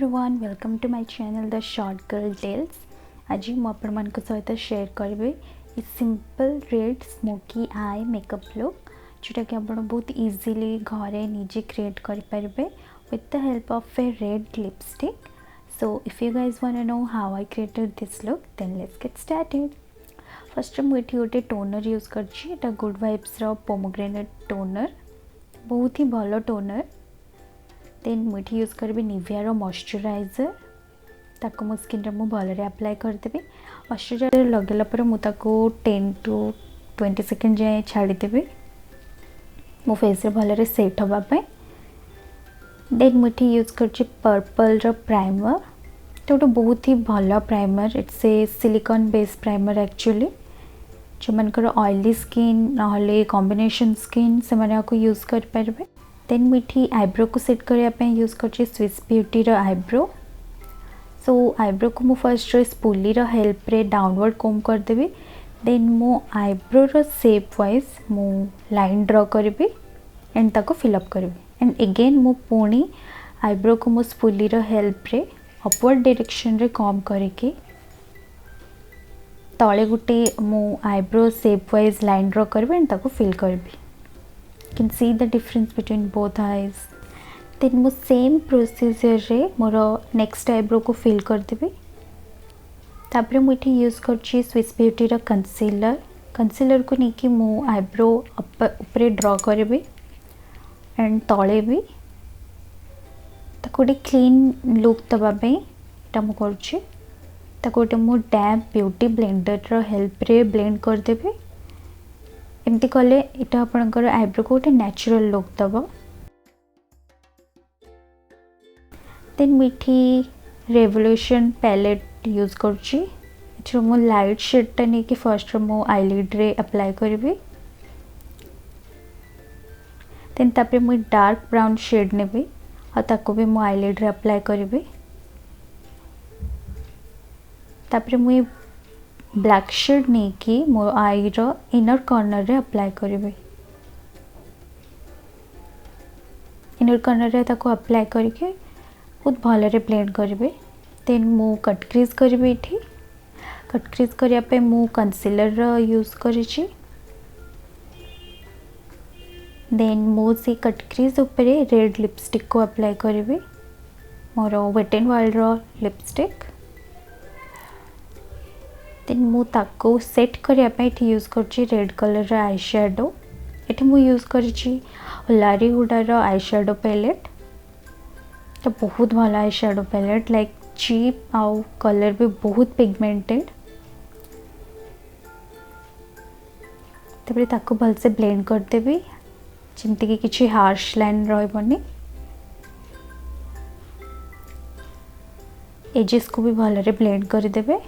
Everyone welcome to my channel the short girl tales. आज मुझे आपण सहित शेयर करेंगे simple red smoky eye makeup look जोटा कि आप बहुत इजीली घरे निजे क्रिएट करेंगे with the help of a red lipstick. So if you guys want to know how I created this look then let's get started. First मुझे गोटे toner use कर गुड वाइब्स पोमोग्रेनेट टोनर, बहुत ही भल toner. Then मुझे use करी Nivea रो moisturiser, ताको मो स्किन रे मु भलरे अप्लाई करदेबी। मॉइस्चराइजर लगेला पर मु ताको 10 to 20 सेकंड जाए छाड़ीदेवी मो फेस रे भलरे सेट होबा पे। देन मुझे यूज करछि पर्पल रो प्राइमर, तो बहुत ही भल primer. It's A silicon base primer actually. जो मनकर ऑयली स्किन ना कॉम्बिनेशन स्किन से माने को यूज कर पारबे। देन मुझे आईब्रो को सेट करने यूज कर स्विस ब्यूटी रो आईब्रो। सो आईब्रो को मु फर्स्ट स्पूली रो हेल्प रे डाउनवर्ड कोम करदेवी। देन मो आईब्रो रो शेप वाइज मु लाइन ड्रॉ करी एंड ताको फिलअप करी एंड अगेन मु पुणी आईब्रो को मु स्पूली रो हेल्प रे अपवर्ड डायरेक्शन रे कम करके तले गुटे मु eyebrow shape wise line draw करी एंड ताको फिल करी। can see the difference between both eyes. then मो सेम प्रोसीजर रे मोर नेक्स्ट आईब्रो को फिल कर देबी। तापरे मुझे यूज करछि स्विस ब्यूटी रो कंसीलर को लेकिन मो आईब्रो ऊपर ड्रॉ करबी एंड तले भी ताको क्लीन लुक दबा पे ता मो करछि। ताको मो डैम्प ब्यूटी ब्लेंडर रो हेल्प रे ब्लेंड कर देबी। एमती कले इटा आपनकर आईब्रो को गोटे नेचुरल लुक दब। देन मिठी रेवोल्यूशन पैलेट यूज करछि। मो लाइट शेडटा नहीं कि फर्स्ट मो आईलिड रे अप्लाई करबी। देन तापरे मु डार्क ब्राउन शेड नेबी आ ताको भी मो आईलिड रे अप्लाई करबी। तापरे मु ब्लैक शेड नहीं कि मो आई रो इनर कॉर्नर रे अप्लाई करेंगे। इनर कॉर्नर रे ताको अप्लाई करके बहुत भलरे ब्लेंड करेंगे। देन मु कट क्रीज करेंगे। इठी कट क्रीज करिया पे मु कंसीलर रो यूज करिछि। देन मु से कट क्रीज ऊपर रेड लिपस्टिक को अप्लाई करेंगे, मोर वेट एंड वाइल्ड रो लिपस्टिक। देन मु ताको सेट करिया पे यूज करछि रेड कलर रो आई शेडो। एठी मु यूज करछि हिलारी हुडा रो आई शेडो पैलेट। तो बहुत भला eye shadow palette, like cheap आउ कलर भी बहुत पिगमेंटेड। तबरे ताको भल से ब्लेंड कर देबी जिमती कि किछि हार्श लाइन रहबनी। एजेस को भी भलरे ब्लेंड कर देबे।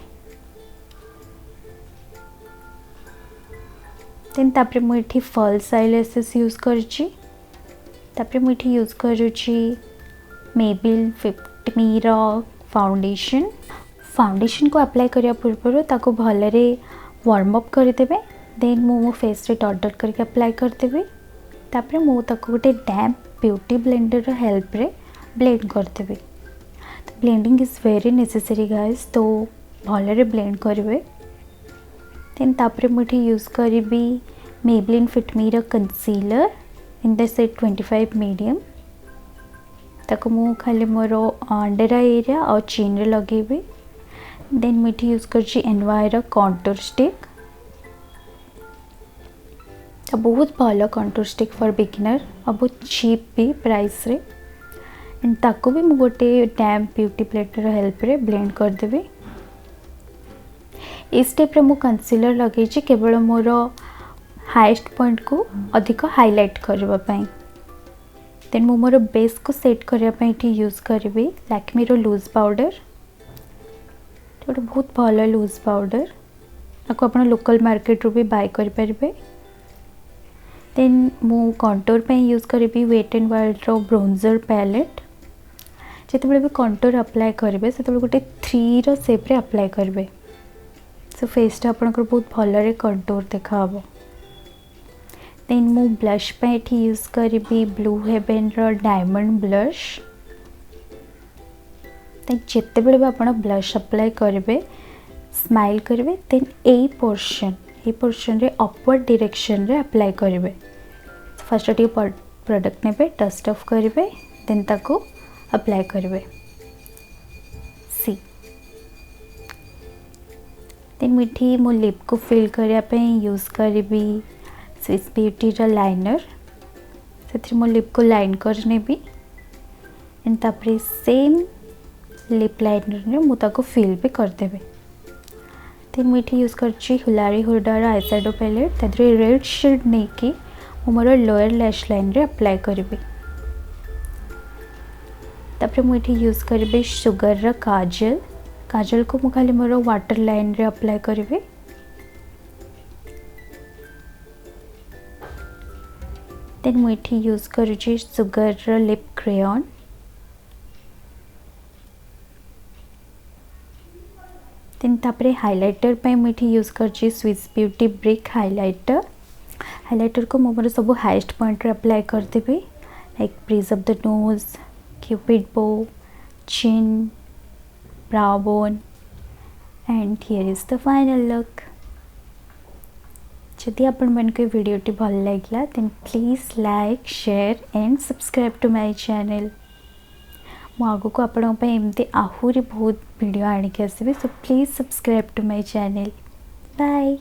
देन तापरे मु एठी फॉल्स आईलैशेस यूज करछि। तापरे मु एठी यूज करूछि मेबेलिन फिट मी रो फाउंडेशन को अप्लाई करिया पूर्व ताको भलरे वार्म अप कर देबे। देन मो फेस रे डॉट डॉट करके अप्लाई कर देबे। तापरे मु ताको गोटे डैम्प ब्यूटी ब्लेंडर रो हेल्प रे ब्लेंड कर देबे। तो blending is very necessary guys, तो भलरे ब्लेंड करबे। देन तापरे मुझे यूज करी मेबेलिन फिट मी रो concealer in the shade 25 medium. ताको मु खाली मोर अंडर आई एरिया और चिन रे लगेबी। देन मुझे यूज करछि NIVEA रो कंटूर स्टिक। तो बहुत भलो कंटूर स्टिक फॉर बिगिनर और बहुत चीप भी प्राइस रे। एंड ताको भी मु गोटे डैम्प ब्यूटी ब्लेंडर रो हेल्प रे ब्लेंड कर देबी। इस टाइप रे मु कंसीलर लगे केवल मोर हाईएस्ट पॉइंट को अधिक हाईलाइट करबा पई। देन मु मोर बेस को सेट करबा पई इठी यूज करबी लैक्मे रो लूज पाउडर। तो बहुत भलो लूज पाउडर, आपको अपन लोकल मार्केट रो भी बाय कर परबे। देन मु कंटूर पे यूज करबी वेट एंड वाइल्ड रो ब्रोंजर पैलेट। जेतेबेले भी कंटूर अप्लाई करबे सेतेबेले गोटे 3 रो शेप रे अप्लाई करबे। सो फेसटा आपनकर बहुत भलरे कंटूर देखा हबो। देन मु ब्लश पे एठी यूज करबी ब्लू हेवन रो डायमंड ब्लश। जिते बड़े भी आप ब्लश अप्लाई करेंगे स्माइल करेंगे देन ए पोर्शन रे अपवर्ड डायरेक्शन रे अप्लाई करेंगे। फर्स्ट टी प्रोडक्ट ने डस्ट ऑफ करेंगे देन ताको अप्लाई करेंगे सी देन मुझे मो लिप को फिल करने यूज करी स्विस ब्यूटी लाइनर से मो लिप को लाइन करने एंड तापरे सेम लिप लाइनर ने मुझे फिल भी करदेवी। देन मुझे यूज कर हिलारी हुडार आई शैडो पैलेट तादरे रेड शेड नहीं कि मोर लोअर लैश लाइन रे अप्लाई करी। तापरे मुझे यूज करी सुगर काजल को मु खाली मोर वाटर लाइन रे अप्लाई करी। देन मुझे यूज करुची सुगर लिप क्रेयन देन तापरे हाइलाइटर पे मुझे यूज करची स्विस ब्यूटी ब्रिक हाइलाइटर को मोर सब हाईएस्ट पॉइंट रे अप्लाई करदेवी like bridge of the nose cupid bow chin brow bone and here is the final look. जदि आपण मन को वीडियो टी भल लागला then please like share and subscribe to my channel. मु आगो को आपण पे एमती आहुरी बहुत वीडियो आनिक आसबे so please subscribe to my channel. Bye.